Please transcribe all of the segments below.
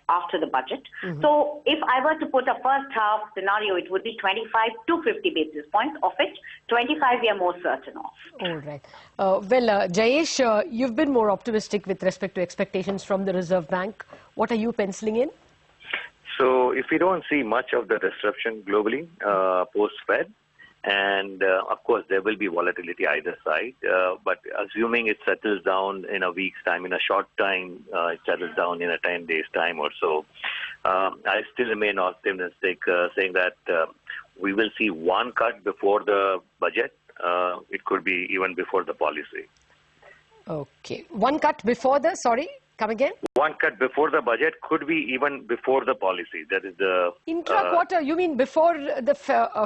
after the budget. So if I were to put a first half scenario, it would be 25 to 50 basis points, of which 25 we are more certain of. All right. Jayesh, you've been more optimistic with respect to expectations from the Reserve Bank. What are you penciling in? So if we don't see much of the disruption globally post-Fed, and of course there will be volatility either side, but assuming it settles down in a week's time, in a short time, it settles down in a 10 days time or so, I still remain optimistic, saying that we will see one cut before the budget. It could be even before the policy. Okay. One cut before the, sorry, come again? One cut before the budget, could be even before the policy. That is the... Intra-quarter, you mean before the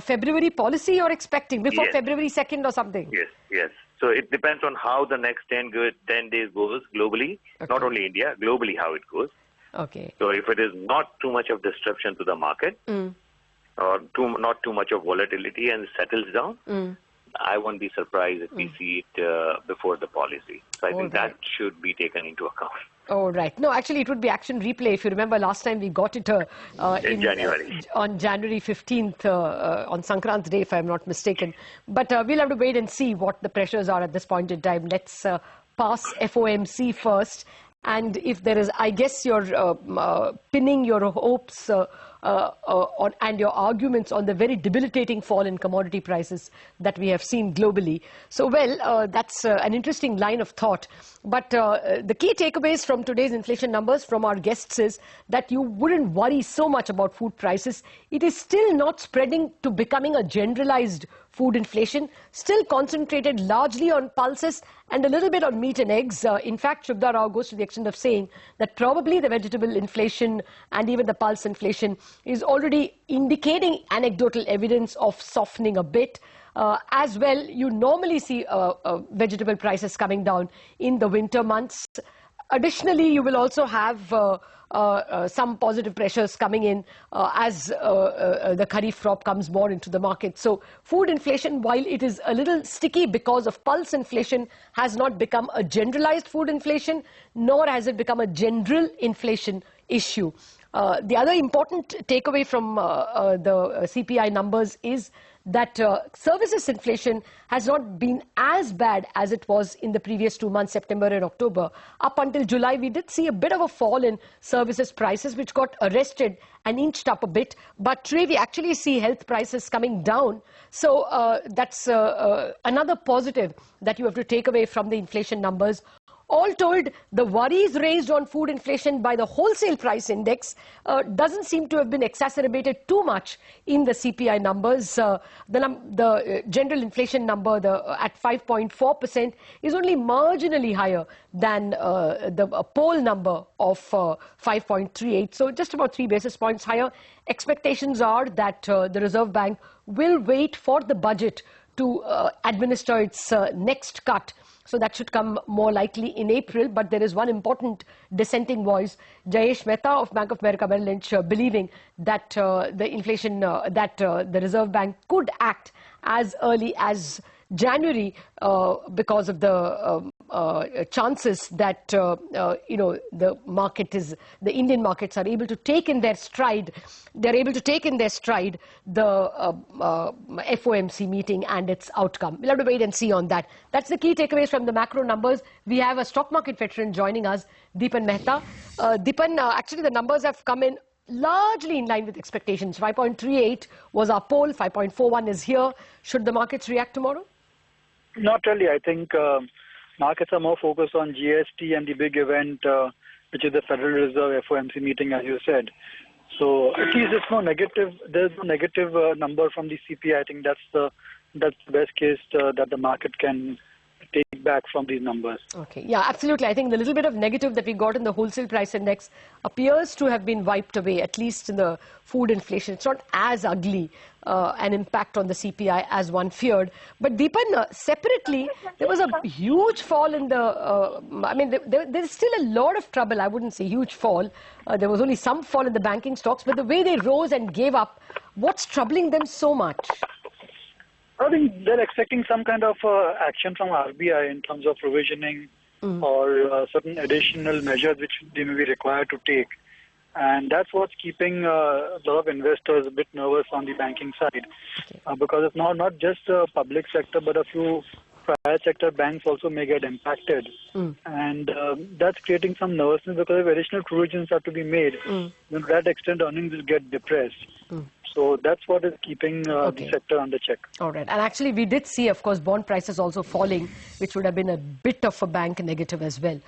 February policy you're expecting? Before Yes. February 2nd or something? Yes, yes. So it depends on how the next 10 days goes globally, not only India, globally how it goes. Okay. So if it is not too much of disruption to the market, or not too much of volatility and settles down, I won't be surprised if we see it before the policy. So I think that should be taken into account. Oh, right. No, actually, it would be action replay. If you remember, last time we got it in January. On January 15th, on Sankrant's Day, if I'm not mistaken. But we'll have to wait and see what the pressures are at this point in time. Let's pass FOMC first. And if there is, I guess you're pinning your hopes and your arguments on the very debilitating fall in commodity prices that we have seen globally. So, well, that's an interesting line of thought. But the key takeaways from today's inflation numbers from our guests is that you wouldn't worry so much about food prices. It is still not spreading to becoming a generalized food inflation, still concentrated largely on pulses and a little bit on meat and eggs. In fact, Shubhda Rao goes to the extent of saying that probably the vegetable inflation and even the pulse inflation is already indicating anecdotal evidence of softening a bit. As well, you normally see vegetable prices coming down in the winter months. Additionally, you will also have some positive pressures coming in as the Kharif crop comes more into the market. So food inflation, while it is a little sticky because of pulse inflation, has not become a generalized food inflation, nor has it become a general inflation issue. The other important takeaway from the CPI numbers is that services inflation has not been as bad as it was in the previous 2 months, September and October. Up until July, we did see a bit of a fall in services prices, which got arrested and inched up a bit. But today, we actually see health prices coming down. So that's another positive that you have to take away from the inflation numbers. All told, the worries raised on food inflation by the wholesale price index doesn't seem to have been exacerbated too much in the CPI numbers. The general inflation number at 5.4% is only marginally higher than the poll number of 5.38. So just about 3 basis points higher. Expectations are that the Reserve Bank will wait for the budget to administer its next cut. So that should come more likely in April. But there is one important dissenting voice, Jayesh Mehta of Bank of America Merrill Lynch, believing that the inflation, the Reserve Bank could act as early as January because of the chances that the Indian markets are able to take in their stride. They're able to take in their stride the FOMC meeting and its outcome. We'll have to wait and see on that. That's the key takeaways from the macro numbers. We have a stock market veteran joining us, Deepan Mehta. Deepan, actually the numbers have come in largely in line with expectations. 5.38 was our poll, 5.41 is here. Should the markets react tomorrow? Not really. I think markets are more focused on GST and the big event, which is the Federal Reserve FOMC meeting, as you said. So at least there's no negative number from the CPI. I think that's the best case that the market can take back from these numbers. Okay, yeah, absolutely. I think the little bit of negative that we got in the wholesale price index appears to have been wiped away, at least in the food inflation. It's not as ugly an impact on the CPI as one feared. But Deepan, separately, there was a huge fall in the, there's still a lot of trouble. I wouldn't say huge fall. There was only some fall in the banking stocks, but the way they rose and gave up, what's troubling them so much? I think they're expecting some kind of action from RBI in terms of provisioning or certain additional measures which they may be required to take. And that's what's keeping a lot of investors a bit nervous on the banking side. Because it's not just the public sector, but a few private sector banks also may get impacted. And that's creating some nervousness because if additional provisions have to be made, then to that extent earnings will get depressed. So that's what is keeping the sector under check. All right. And actually, we did see, of course, bond prices also falling, which would have been a bit of a bank negative as well.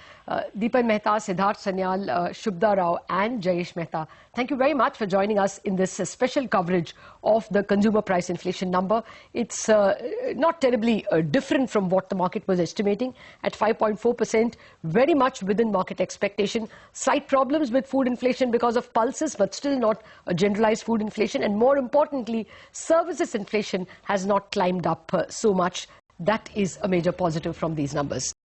Deepan Mehta, Siddharth Sanyal, Shubhda Rao and Jayesh Mehta, thank you very much for joining us in this special coverage of the consumer price inflation number. It's not terribly different from what the market was estimating at 5.4%, very much within market expectation. Slight problems with food inflation because of pulses, but still not a generalized food inflation. And more importantly, services inflation has not climbed up so much. That is a major positive from these numbers.